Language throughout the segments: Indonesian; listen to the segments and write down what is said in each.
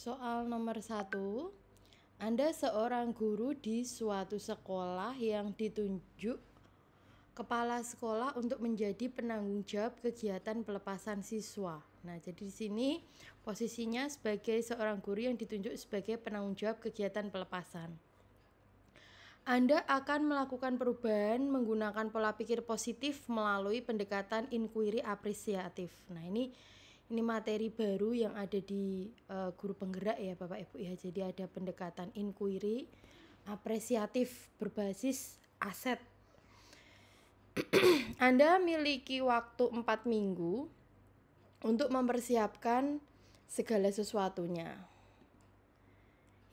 Soal nomor 1, Anda seorang guru di suatu sekolah yang ditunjuk kepala sekolah untuk menjadi penanggung jawab kegiatan pelepasan siswa. Nah, jadi di sini posisinya sebagai seorang guru yang ditunjuk sebagai penanggung jawab kegiatan pelepasan. Anda akan melakukan perubahan menggunakan pola pikir positif melalui pendekatan inquiry apresiatif. Nah, ini materi baru yang ada di guru penggerak ya Bapak Ibu ya. Jadi ada pendekatan inquiry apresiatif berbasis aset. Anda miliki waktu 4 minggu untuk mempersiapkan segala sesuatunya.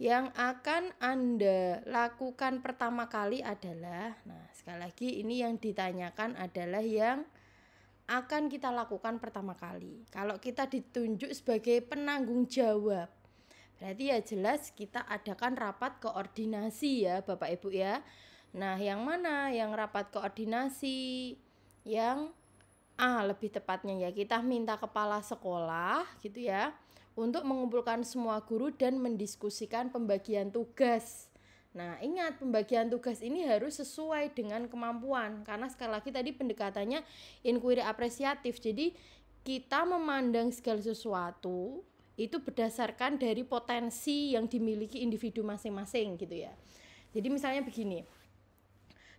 Yang akan Anda lakukan pertama kali adalah, nah sekali lagi ini yang ditanyakan adalah yang akan kita lakukan pertama kali. Kalau kita ditunjuk sebagai penanggung jawab, berarti ya jelas kita adakan rapat koordinasi ya Bapak Ibu ya. Nah, yang mana yang rapat koordinasi? Yang A lebih tepatnya ya, kita minta kepala sekolah gitu ya untuk mengumpulkan semua guru dan mendiskusikan pembagian tugas. Nah, ingat pembagian tugas ini harus sesuai dengan kemampuan, karena sekali lagi tadi pendekatannya inquiry apresiatif. Jadi kita memandang segala sesuatu itu berdasarkan dari potensi yang dimiliki individu masing-masing gitu ya. Jadi misalnya begini,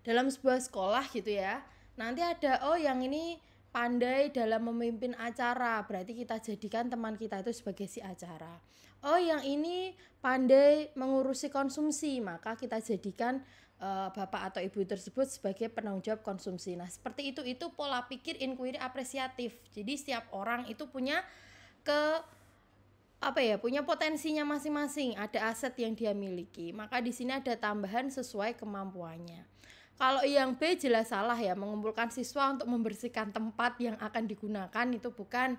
dalam sebuah sekolah gitu ya, nanti ada yang ini pandai dalam memimpin acara, berarti kita jadikan teman kita itu sebagai si acara. Yang ini pandai mengurusi konsumsi, maka kita jadikan bapak atau ibu tersebut sebagai penanggung jawab konsumsi. Nah, seperti itu pola pikir inquiry apresiatif. Jadi setiap orang itu punya punya potensinya masing-masing, ada aset yang dia miliki. Maka di sini ada tambahan sesuai kemampuannya. Kalau yang B jelas salah ya, mengumpulkan siswa untuk membersihkan tempat yang akan digunakan itu bukan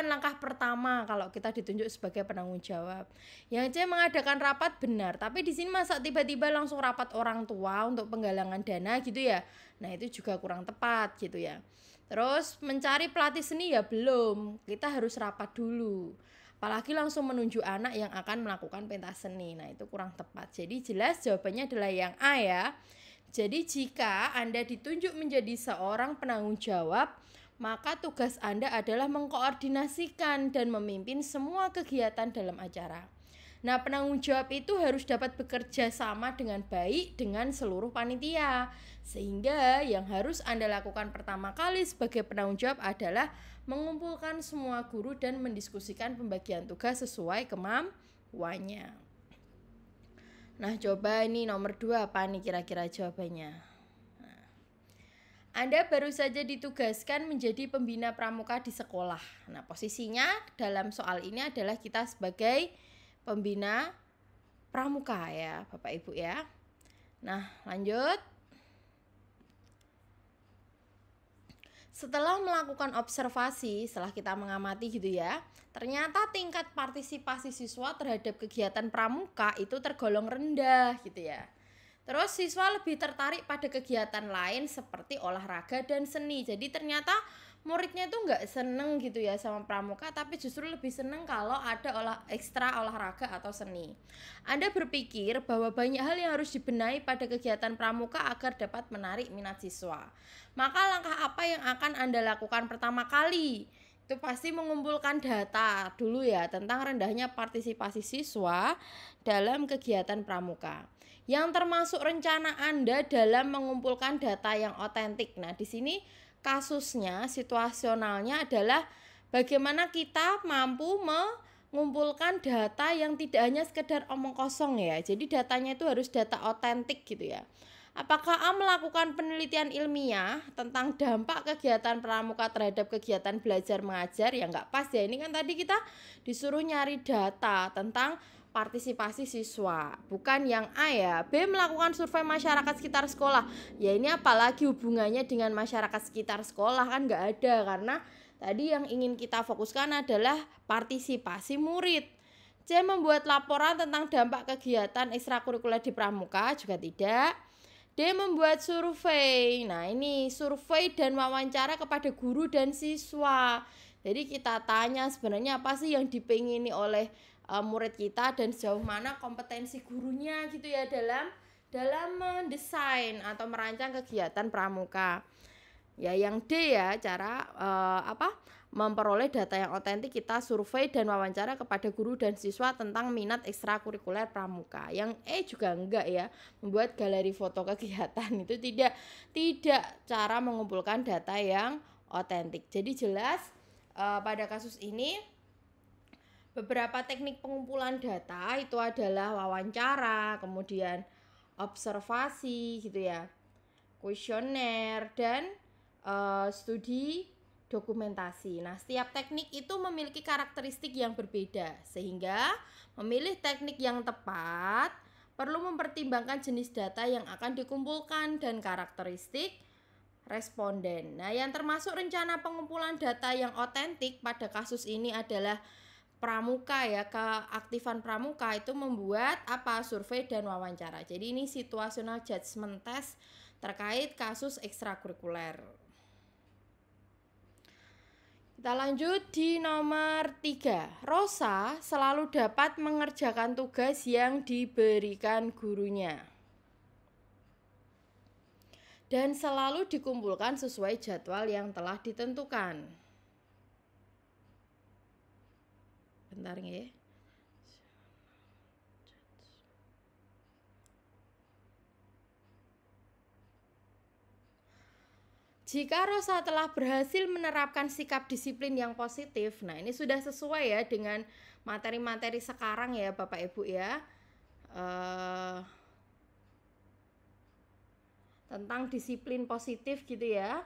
langkah pertama kalau kita ditunjuk sebagai penanggung jawab. Yang C mengadakan rapat benar, tapi di sini masa tiba-tiba langsung rapat orang tua untuk penggalangan dana gitu ya. Nah, itu juga kurang tepat gitu ya. Terus mencari pelatih seni ya belum, kita harus rapat dulu. Apalagi langsung menunjuk anak yang akan melakukan pentas seni. Nah, itu kurang tepat. Jadi jelas jawabannya adalah yang A ya. Jadi jika Anda ditunjuk menjadi seorang penanggung jawab, maka tugas Anda adalah mengkoordinasikan dan memimpin semua kegiatan dalam acara. Nah, penanggung jawab itu harus dapat bekerja sama dengan baik dengan seluruh panitia. Sehingga yang harus Anda lakukan pertama kali sebagai penanggung jawab adalah mengumpulkan semua guru dan mendiskusikan pembagian tugas sesuai kemampuannya. Nah, coba ini nomor 2 apa nih kira-kira jawabannya? Nah, Anda baru saja ditugaskan menjadi pembina pramuka di sekolah. Nah, posisinya dalam soal ini adalah kita sebagai pembina pramuka ya, Bapak Ibu ya. Nah, lanjut. Setelah melakukan observasi, setelah kita mengamati gitu ya, ternyata tingkat partisipasi siswa terhadap kegiatan pramuka itu tergolong rendah gitu ya. Terus siswa lebih tertarik pada kegiatan lain seperti olahraga dan seni. Jadi ternyata muridnya itu nggak seneng gitu ya sama pramuka, tapi justru lebih seneng kalau ada ekstra olahraga atau seni. Anda berpikir bahwa banyak hal yang harus dibenahi pada kegiatan pramuka agar dapat menarik minat siswa. Maka langkah apa yang akan Anda lakukan pertama kali? Itu pasti mengumpulkan data dulu ya tentang rendahnya partisipasi siswa dalam kegiatan pramuka. Yang termasuk rencana Anda dalam mengumpulkan data yang otentik. Nah, di sini kasusnya, situasionalnya adalah bagaimana kita mampu mengumpulkan data yang tidak hanya sekedar omong kosong ya. Jadi datanya itu harus data otentik gitu ya. Apakah A melakukan penelitian ilmiah tentang dampak kegiatan pramuka terhadap kegiatan belajar mengajar? Ya nggak pas ya, ini kan tadi kita disuruh nyari data tentang partisipasi siswa, bukan yang A ya. B melakukan survei masyarakat sekitar sekolah. Ya ini apalagi hubungannya dengan masyarakat sekitar sekolah, kan nggak ada, karena tadi yang ingin kita fokuskan adalah partisipasi murid. C membuat laporan tentang dampak kegiatan ekstrakurikuler di pramuka, juga tidak. D membuat survei. Nah, ini survei dan wawancara kepada guru dan siswa. Jadi kita tanya sebenarnya apa sih yang dipengini oleh murid kita dan sejauh mana kompetensi gurunya gitu ya dalam mendesain atau merancang kegiatan pramuka. Ya, yang D ya, cara memperoleh data yang otentik, kita survei dan wawancara kepada guru dan siswa tentang minat ekstrakurikuler pramuka. Yang E juga enggak ya, membuat galeri foto kegiatan. Itu tidak cara mengumpulkan data yang otentik. Jadi jelas pada kasus ini beberapa teknik pengumpulan data itu adalah wawancara, kemudian observasi gitu ya, kuesioner, dan studi dokumentasi. Nah, setiap teknik itu memiliki karakteristik yang berbeda, sehingga memilih teknik yang tepat perlu mempertimbangkan jenis data yang akan dikumpulkan dan karakteristik responden. Nah, yang termasuk rencana pengumpulan data yang otentik pada kasus ini adalah pramuka ya, keaktifan pramuka itu membuat survei dan wawancara. Jadi ini situational judgment test terkait kasus ekstrakurikuler. Kita lanjut di nomor 3. Rosa selalu dapat mengerjakan tugas yang diberikan gurunya dan selalu dikumpulkan sesuai jadwal yang telah ditentukan. Bentar ya. Jika Rosa telah berhasil menerapkan sikap disiplin yang positif, nah ini sudah sesuai ya dengan materi-materi sekarang ya Bapak Ibu ya, tentang disiplin positif gitu ya.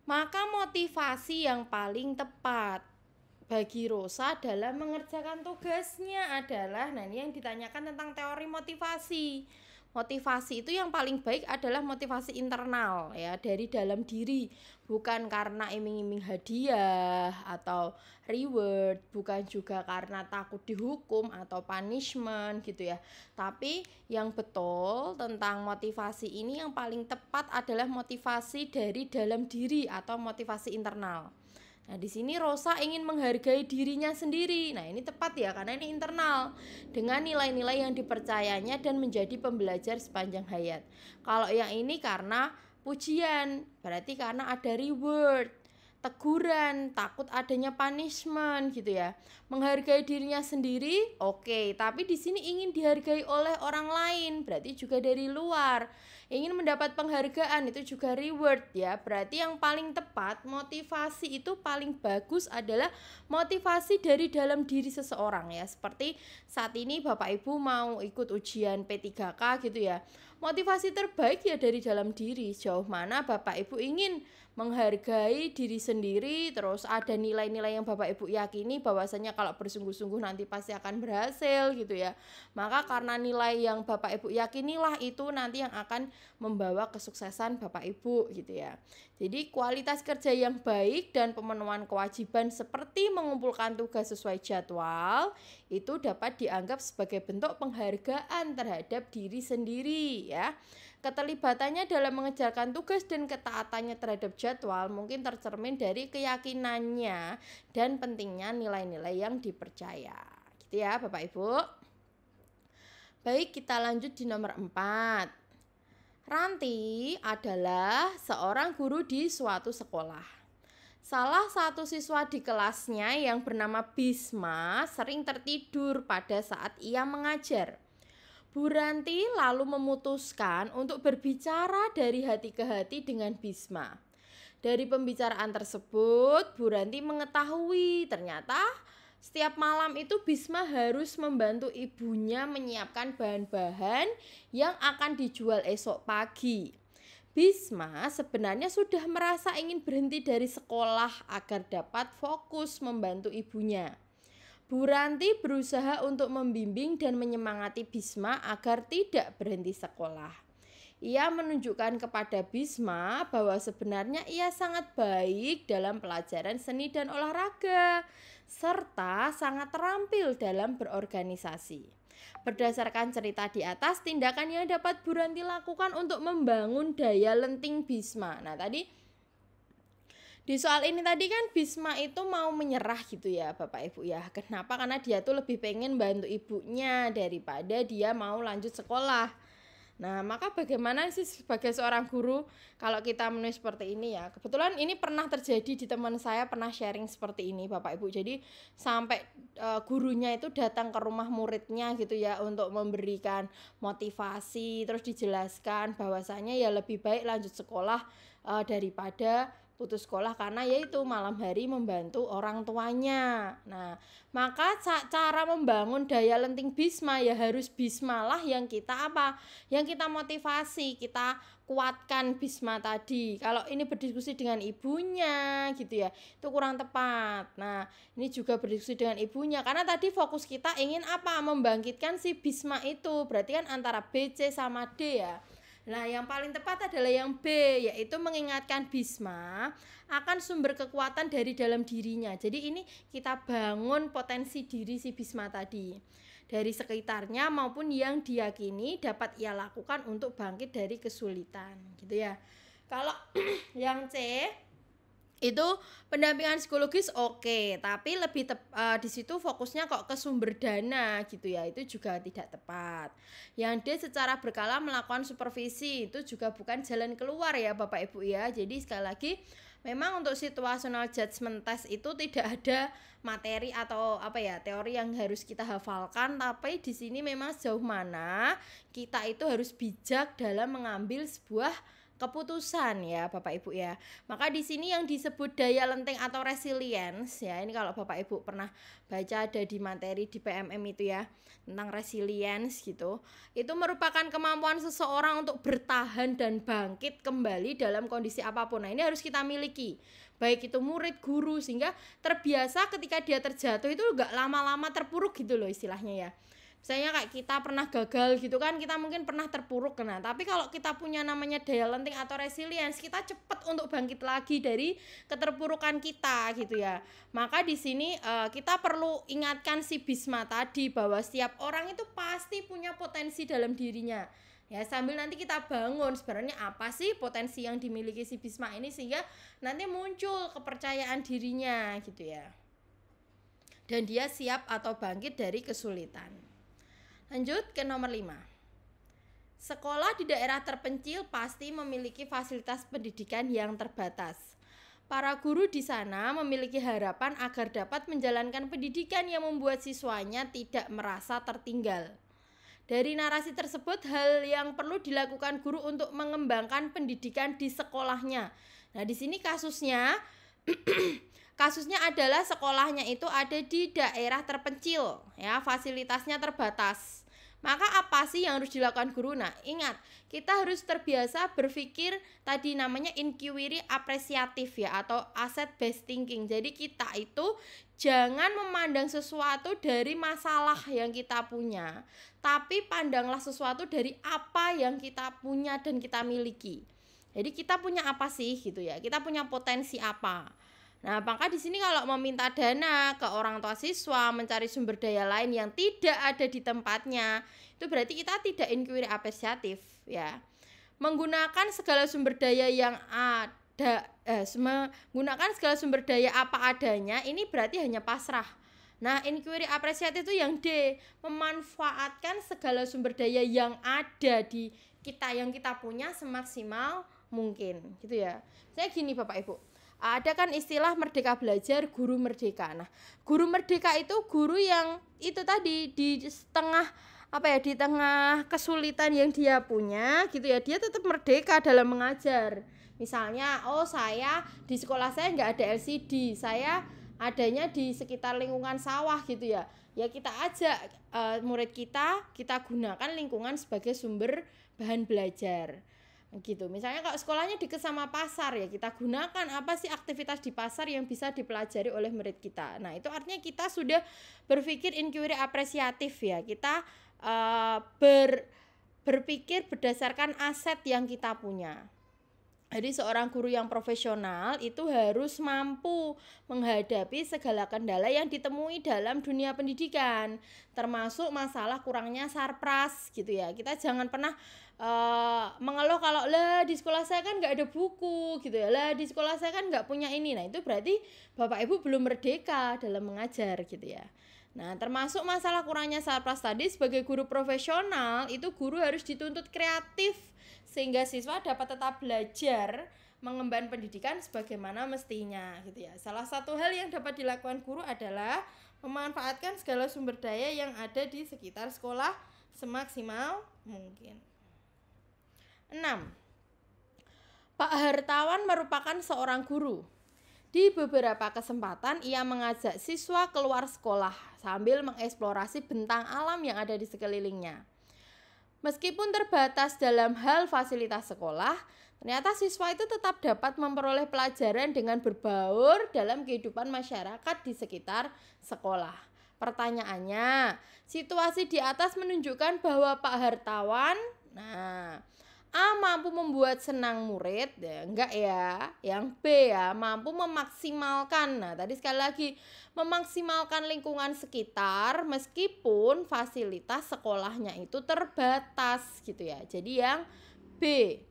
Maka motivasi yang paling tepat bagi Rosa dalam mengerjakan tugasnya adalah, nah ini yang ditanyakan tentang teori motivasi. Motivasi itu yang paling baik adalah motivasi internal ya, dari dalam diri, bukan karena iming-iming hadiah atau reward, bukan juga karena takut dihukum atau punishment gitu ya. Tapi yang betul tentang motivasi ini yang paling tepat adalah motivasi dari dalam diri atau motivasi internal. Nah, di sini Rosa ingin menghargai dirinya sendiri. Nah, ini tepat ya, karena ini internal, dengan nilai-nilai yang dipercayanya dan menjadi pembelajar sepanjang hayat. Kalau yang ini karena pujian, berarti karena ada reward, teguran, takut adanya punishment gitu ya. Menghargai dirinya sendiri, oke, tapi di sini ingin dihargai oleh orang lain, berarti juga dari luar. Ingin mendapat penghargaan, itu juga reward ya. Berarti yang paling tepat, motivasi itu paling bagus adalah motivasi dari dalam diri seseorang ya. Seperti saat ini Bapak Ibu mau ikut ujian P3K gitu ya. Motivasi terbaik ya dari dalam diri. Sejauh mana Bapak Ibu ingin menghargai diri sendiri, terus ada nilai-nilai yang Bapak Ibu yakini bahwasanya kalau bersungguh-sungguh nanti pasti akan berhasil gitu ya. Maka karena nilai yang Bapak Ibu yakinilah itu nanti yang akan membawa kesuksesan Bapak Ibu gitu ya. Jadi kualitas kerja yang baik dan pemenuhan kewajiban seperti mengumpulkan tugas sesuai jadwal itu dapat dianggap sebagai bentuk penghargaan terhadap diri sendiri ya. Keterlibatannya dalam mengerjakan tugas dan ketaatannya terhadap jadwal mungkin tercermin dari keyakinannya dan pentingnya nilai-nilai yang dipercaya. Gitu ya Bapak Ibu. Baik, kita lanjut di nomor 4. Ranti adalah seorang guru di suatu sekolah. Salah satu siswa di kelasnya yang bernama Bisma sering tertidur pada saat ia mengajar. Bu Ranti lalu memutuskan untuk berbicara dari hati ke hati dengan Bisma. Dari pembicaraan tersebut, Bu Ranti mengetahui ternyata setiap malam itu Bisma harus membantu ibunya menyiapkan bahan-bahan yang akan dijual esok pagi. Bisma sebenarnya sudah merasa ingin berhenti dari sekolah agar dapat fokus membantu ibunya. Bu Ranti berusaha untuk membimbing dan menyemangati Bisma agar tidak berhenti sekolah. Ia menunjukkan kepada Bisma bahwa sebenarnya ia sangat baik dalam pelajaran seni dan olahraga, serta sangat terampil dalam berorganisasi. Berdasarkan cerita di atas, tindakan yang dapat Bu Ranti lakukan untuk membangun daya lenting Bisma. Nah, tadi Di soal ini tadi kan Bisma itu mau menyerah gitu ya Bapak Ibu ya. Kenapa? Karena dia tuh lebih pengen bantu ibunya daripada dia mau lanjut sekolah. Nah, maka bagaimana sih sebagai seorang guru kalau kita menulis seperti ini ya? Kebetulan ini pernah terjadi di teman saya, pernah sharing seperti ini Bapak Ibu. Jadi sampai gurunya itu datang ke rumah muridnya gitu ya untuk memberikan motivasi, terus dijelaskan bahwasanya ya lebih baik lanjut sekolah daripada putus sekolah karena yaitu malam hari membantu orang tuanya. Nah, maka cara membangun daya lenting Bisma ya harus Bisma lah yang kita apa? Yang kita motivasi, kita kuatkan Bisma tadi. Kalau ini berdiskusi dengan ibunya gitu ya, itu kurang tepat. Nah, ini juga berdiskusi dengan ibunya karena tadi fokus kita ingin apa? Membangkitkan si Bisma itu. Berarti kan antara B, C sama D ya. Nah, yang paling tepat adalah yang B, yaitu mengingatkan Bisma akan sumber kekuatan dari dalam dirinya. Jadi ini kita bangun potensi diri si Bisma tadi dari sekitarnya maupun yang diyakini dapat ia lakukan untuk bangkit dari kesulitan, gitu ya. Kalau yang C itu pendampingan psikologis oke, tapi lebih di situ fokusnya kok ke sumber dana gitu ya, itu juga tidak tepat. Yang D secara berkala melakukan supervisi itu juga bukan jalan keluar ya Bapak Ibu ya. Jadi sekali lagi memang untuk situational judgment test itu tidak ada materi atau apa ya teori yang harus kita hafalkan, tapi di sini memang sejauh mana kita itu harus bijak dalam mengambil sebuah keputusan ya Bapak Ibu ya. Maka di sini yang disebut daya lenting atau resilience ya, ini kalau Bapak Ibu pernah baca ada di materi di PMM itu ya tentang resilience gitu. Itu merupakan kemampuan seseorang untuk bertahan dan bangkit kembali dalam kondisi apapun. Nah, ini harus kita miliki. Baik itu murid, guru, sehingga terbiasa ketika dia terjatuh itu gak lama-lama terpuruk gitu loh istilahnya ya. Misalnya kayak kita pernah gagal gitu kan, kita mungkin pernah terpuruk. Nah, tapi kalau kita punya namanya daya lenting atau resilience, kita cepat untuk bangkit lagi dari keterpurukan kita gitu ya. Maka di sini kita perlu ingatkan si Bisma tadi bahwa setiap orang itu pasti punya potensi dalam dirinya. Ya, sambil nanti kita bangun sebenarnya apa sih potensi yang dimiliki si Bisma ini sehingga nanti muncul kepercayaan dirinya gitu ya. Dan dia siap atau bangkit dari kesulitan. Lanjut ke nomor 5. Sekolah di daerah terpencil pasti memiliki fasilitas pendidikan yang terbatas. Para guru di sana memiliki harapan agar dapat menjalankan pendidikan yang membuat siswanya tidak merasa tertinggal. Dari narasi tersebut, hal yang perlu dilakukan guru untuk mengembangkan pendidikan di sekolahnya. Nah, di sini kasusnya adalah sekolahnya itu ada di daerah terpencil, ya, fasilitasnya terbatas. Maka apa sih yang harus dilakukan guru? Nah, ingat, kita harus terbiasa berpikir tadi namanya inquiry apresiatif ya atau asset based thinking. Jadi kita itu jangan memandang sesuatu dari masalah yang kita punya, tapi pandanglah sesuatu dari apa yang kita punya dan kita miliki. Jadi kita punya apa sih gitu ya? Kita punya potensi apa? Nah, maka di sini kalau meminta dana ke orang tua siswa, mencari sumber daya lain yang tidak ada di tempatnya, itu berarti kita tidak inquiry apresiatif ya. Menggunakan segala sumber daya yang ada, menggunakan segala sumber daya apa adanya, ini berarti hanya pasrah. Nah, inquiry apresiatif itu yang D, memanfaatkan segala sumber daya yang ada di kita, yang kita punya semaksimal mungkin, gitu ya. Saya gini Bapak Ibu, ada kan istilah merdeka belajar, guru merdeka. Nah, guru merdeka itu guru yang itu tadi di tengah kesulitan yang dia punya gitu ya, dia tetap merdeka dalam mengajar. Misalnya, saya di sekolah saya nggak ada LCD, saya adanya di sekitar lingkungan sawah gitu ya. Ya kita ajak murid kita gunakan lingkungan sebagai sumber bahan belajar. Gitu. Misalnya kalau sekolahnya dekat sama pasar ya kita gunakan apa sih aktivitas di pasar yang bisa dipelajari oleh murid kita. Nah, itu artinya kita sudah berpikir inquiry apresiatif ya. Kita berpikir berdasarkan aset yang kita punya. Jadi seorang guru yang profesional itu harus mampu menghadapi segala kendala yang ditemui dalam dunia pendidikan, termasuk masalah kurangnya sarpras gitu ya. Kita jangan pernah mengeluh kalau lah di sekolah saya kan nggak ada buku gitu ya, lah di sekolah saya kan nggak punya ini. Nah itu berarti Bapak Ibu belum merdeka dalam mengajar gitu ya. Nah, termasuk masalah kurangnya sarpras tadi, sebagai guru profesional itu guru harus dituntut kreatif sehingga siswa dapat tetap belajar mengemban pendidikan sebagaimana mestinya gitu ya. Salah satu hal yang dapat dilakukan guru adalah memanfaatkan segala sumber daya yang ada di sekitar sekolah semaksimal mungkin. 6. Pak Hartawan merupakan seorang guru. Di beberapa kesempatan ia mengajak siswa keluar sekolah sambil mengeksplorasi bentang alam yang ada di sekelilingnya. Meskipun terbatas dalam hal fasilitas sekolah, ternyata siswa itu tetap dapat memperoleh pelajaran dengan berbaur dalam kehidupan masyarakat di sekitar sekolah. Pertanyaannya, situasi di atas menunjukkan bahwa Pak Hartawan, A. mampu membuat senang murid, ya enggak ya. Yang B ya, mampu memaksimalkan. Nah, tadi sekali lagi memaksimalkan lingkungan sekitar meskipun fasilitas sekolahnya itu terbatas gitu ya. Jadi yang B.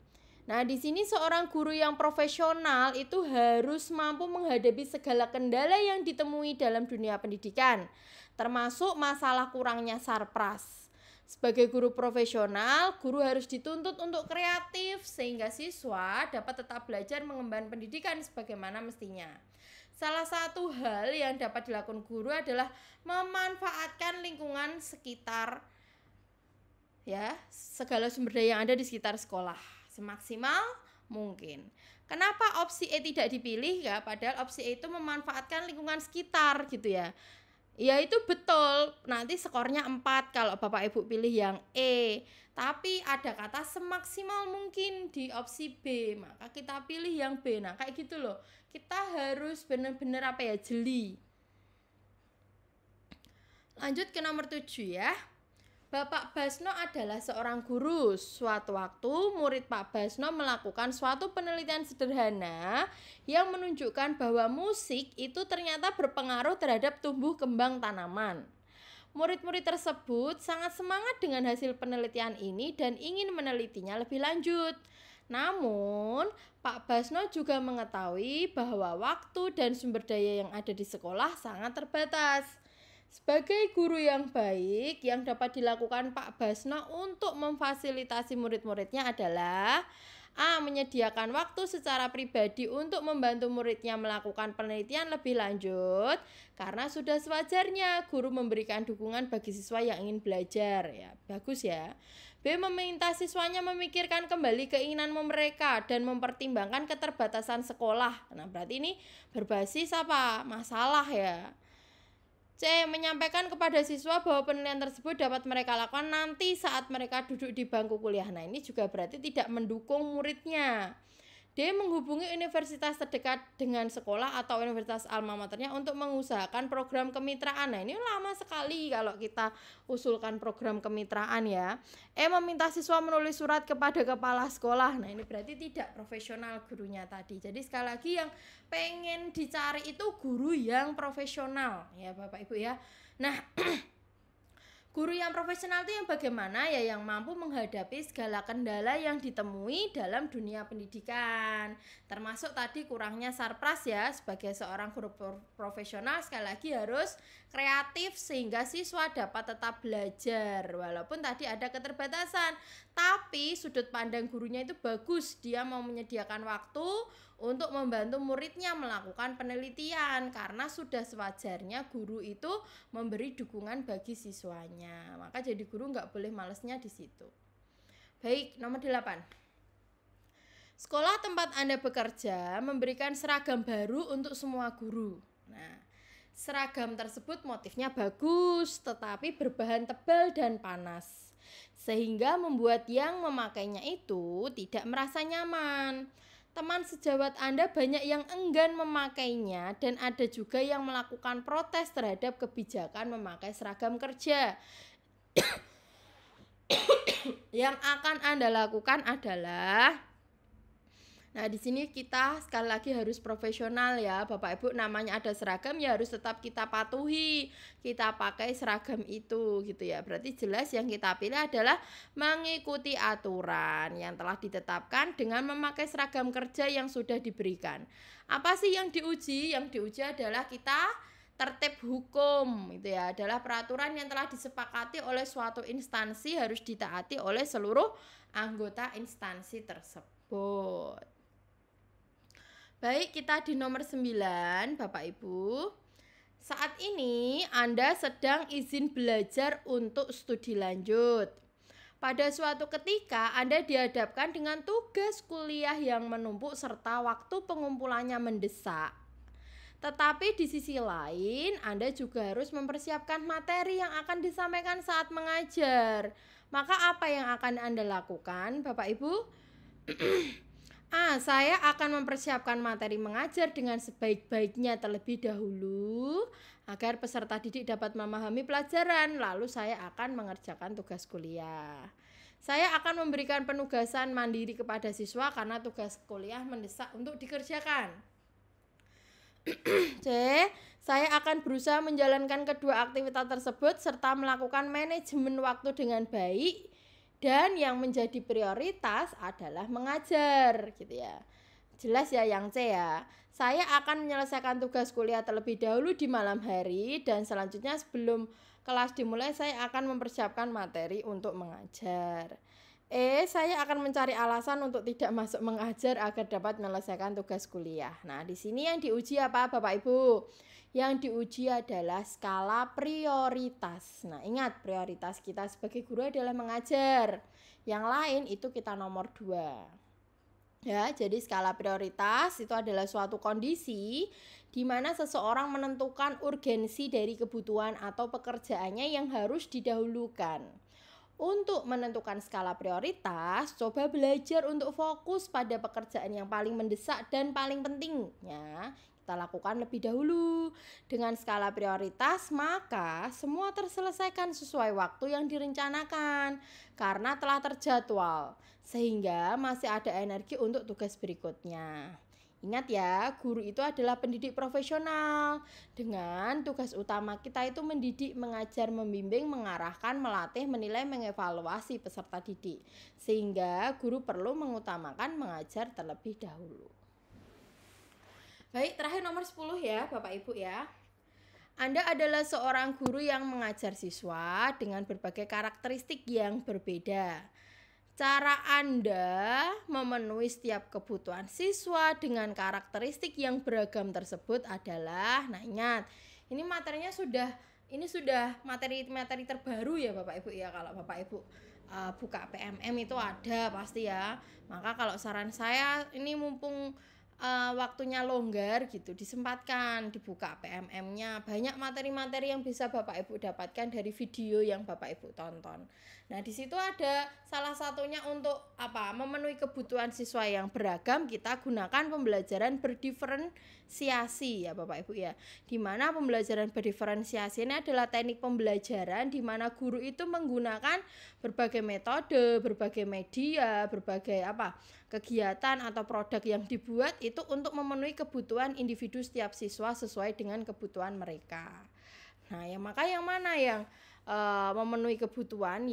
Nah, di sini seorang guru yang profesional itu harus mampu menghadapi segala kendala yang ditemui dalam dunia pendidikan, termasuk masalah kurangnya sarpras. Sebagai guru profesional, guru harus dituntut untuk kreatif sehingga siswa dapat tetap belajar mengemban pendidikan sebagaimana mestinya. Salah satu hal yang dapat dilakukan guru adalah memanfaatkan lingkungan sekitar ya, segala sumber daya yang ada di sekitar sekolah semaksimal mungkin. Kenapa opsi E tidak dipilih ya? Padahal opsi E itu memanfaatkan lingkungan sekitar gitu ya. Ya itu betul, nanti skornya 4 kalau Bapak Ibu pilih yang E. Tapi ada kata semaksimal mungkin di opsi B, maka kita pilih yang B. Nah kayak gitu loh, kita harus benar-benar jeli. Lanjut ke nomor 7 ya. Bapak Basno adalah seorang guru. Suatu waktu murid Pak Basno melakukan suatu penelitian sederhana yang menunjukkan bahwa musik itu ternyata berpengaruh terhadap tumbuh kembang tanaman. Murid-murid tersebut sangat semangat dengan hasil penelitian ini dan ingin menelitinya lebih lanjut. Namun, Pak Basno juga mengetahui bahwa waktu dan sumber daya yang ada di sekolah sangat terbatas. Sebagai guru yang baik, yang dapat dilakukan Pak Basno untuk memfasilitasi murid-muridnya adalah A. Menyediakan waktu secara pribadi untuk membantu muridnya melakukan penelitian lebih lanjut, karena sudah sewajarnya guru memberikan dukungan bagi siswa yang ingin belajar. Ya, bagus ya. B. Meminta siswanya memikirkan kembali keinginan mereka dan mempertimbangkan keterbatasan sekolah. Nah, berarti ini berbasis masalah ya. C. Menyampaikan kepada siswa bahwa penilaian tersebut dapat mereka lakukan nanti saat mereka duduk di bangku kuliah. Nah, ini juga berarti tidak mendukung muridnya. D. Menghubungi universitas terdekat dengan sekolah atau universitas alma maternya untuk mengusahakan program kemitraan. Nah, ini lama sekali kalau kita usulkan program kemitraan ya. E. Meminta siswa menulis surat kepada kepala sekolah. Nah, ini berarti tidak profesional gurunya tadi. Jadi sekali lagi yang pengen dicari itu guru yang profesional ya Bapak Ibu ya. Nah, guru yang profesional itu yang bagaimana ya, yang mampu menghadapi segala kendala yang ditemui dalam dunia pendidikan, termasuk tadi kurangnya sarpras ya. Sebagai seorang guru profesional sekali lagi harus kreatif sehingga siswa dapat tetap belajar walaupun tadi ada keterbatasan, tapi sudut pandang gurunya itu bagus. Dia mau menyediakan waktu untuk membantu muridnya melakukan penelitian karena sudah sewajarnya guru itu memberi dukungan bagi siswanya. Maka jadi guru nggak boleh malesnya di situ. Baik, nomor 8. Sekolah tempat Anda bekerja memberikan seragam baru untuk semua guru. Nah, seragam tersebut motifnya bagus tetapi berbahan tebal dan panas, sehingga membuat yang memakainya itu tidak merasa nyaman. Teman sejawat Anda banyak yang enggan memakainya dan ada juga yang melakukan protes terhadap kebijakan memakai seragam kerja. Yang akan Anda lakukan adalah Nah, di sini kita sekali lagi harus profesional ya, Bapak Ibu. Namanya ada seragam ya harus tetap kita patuhi. Kita pakai seragam itu gitu ya. Berarti jelas yang kita pilih adalah mengikuti aturan yang telah ditetapkan dengan memakai seragam kerja yang sudah diberikan. Apa sih yang diuji? Yang diuji adalah kita tertib hukum itu ya, adalah peraturan yang telah disepakati oleh suatu instansi harus ditaati oleh seluruh anggota instansi tersebut. Baik, kita di nomor 9, Bapak Ibu. Saat ini Anda sedang izin belajar untuk studi lanjut. Pada suatu ketika Anda dihadapkan dengan tugas kuliah yang menumpuk serta waktu pengumpulannya mendesak. Tetapi di sisi lain, Anda juga harus mempersiapkan materi yang akan disampaikan saat mengajar. Maka apa yang akan Anda lakukan, Bapak Ibu? Saya akan mempersiapkan materi mengajar dengan sebaik-baiknya terlebih dahulu agar peserta didik dapat memahami pelajaran, lalu saya akan mengerjakan tugas kuliah. Saya akan memberikan penugasan mandiri kepada siswa karena tugas kuliah mendesak untuk dikerjakan. C. Saya akan berusaha menjalankan kedua aktivitas tersebut serta melakukan manajemen waktu dengan baik. Dan yang menjadi prioritas adalah mengajar gitu ya. Jelas ya yang C ya. Saya akan menyelesaikan tugas kuliah terlebih dahulu di malam hari dan selanjutnya sebelum kelas dimulai saya akan mempersiapkan materi untuk mengajar. Saya akan mencari alasan untuk tidak masuk mengajar agar dapat menyelesaikan tugas kuliah. Nah, di sini yang diuji apa Bapak Ibu? Yang diuji adalah skala prioritas. Nah, ingat prioritas kita sebagai guru adalah mengajar. Yang lain itu kita nomor 2. Ya, jadi skala prioritas itu adalah suatu kondisi di mana seseorang menentukan urgensi dari kebutuhan atau pekerjaannya yang harus didahulukan. Untuk menentukan skala prioritas, coba belajar untuk fokus pada pekerjaan yang paling mendesak dan paling pentingnya kita lakukan lebih dahulu. Dengan skala prioritas, maka semua terselesaikan sesuai waktu yang direncanakan karena telah terjadwal, sehingga masih ada energi untuk tugas berikutnya. Ingat ya, guru itu adalah pendidik profesional. Dengan tugas utama kita itu mendidik, mengajar, membimbing, mengarahkan, melatih, menilai, mengevaluasi peserta didik. Sehingga guru perlu mengutamakan mengajar terlebih dahulu. Baik, terakhir nomor 10 ya Bapak Ibu ya. Anda adalah seorang guru yang mengajar siswa dengan berbagai karakteristik yang berbeda. Cara Anda memenuhi setiap kebutuhan siswa dengan karakteristik yang beragam tersebut adalah, nah ingat, ini materinya sudah materi-materi terbaru ya Bapak Ibu ya. Kalau Bapak Ibu buka PMM itu ada pasti ya. Maka kalau saran saya ini mumpung waktunya longgar gitu, disempatkan dibuka PMM-nya. Banyak materi-materi yang bisa Bapak Ibu dapatkan dari video yang Bapak Ibu tonton. Nah, di situ ada salah satunya untuk memenuhi kebutuhan siswa yang beragam, kita gunakan pembelajaran berdiferensiasi ya Bapak Ibu ya. Di mana pembelajaran berdiferensiasi ini adalah teknik pembelajaran di mana guru itu menggunakan berbagai metode, berbagai media, berbagai kegiatan atau produk yang dibuat itu untuk memenuhi kebutuhan individu setiap siswa sesuai dengan kebutuhan mereka. Nah, maka yang mana yang memenuhi kebutuhan,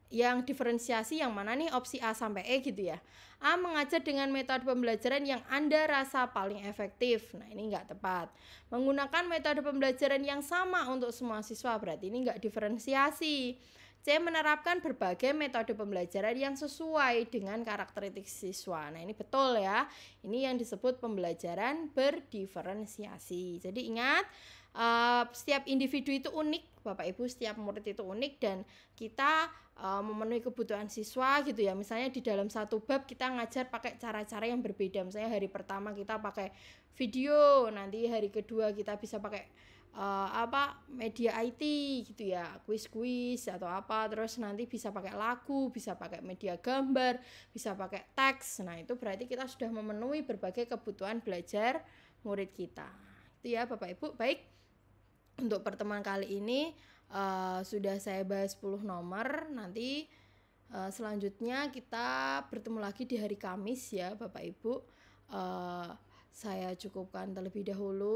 yang diferensiasi yang mana nih, opsi A sampai E gitu ya. A, mengajar dengan metode pembelajaran yang Anda rasa paling efektif. Nah, ini enggak tepat. Menggunakan metode pembelajaran yang sama untuk semua siswa, berarti ini enggak diferensiasi. C, menerapkan berbagai metode pembelajaran yang sesuai dengan karakteristik siswa. Nah, ini betul ya. Ini yang disebut pembelajaran berdiferensiasi. Jadi ingat, setiap individu itu unik Bapak Ibu, setiap murid itu unik dan kita memenuhi kebutuhan siswa gitu ya. Misalnya di dalam satu bab kita ngajar pakai cara-cara yang berbeda. Misalnya hari pertama kita pakai video, nanti hari kedua kita bisa pakai media IT gitu ya, kuis-kuis atau terus nanti bisa pakai lagu, bisa pakai media gambar, bisa pakai teks. Nah, itu berarti kita sudah memenuhi berbagai kebutuhan belajar murid kita. Itu ya Bapak Ibu. Baik, untuk pertemuan kali ini sudah saya bahas 10 nomor. Nanti selanjutnya kita bertemu lagi di hari Kamis ya Bapak Ibu. saya cukupkan terlebih dahulu.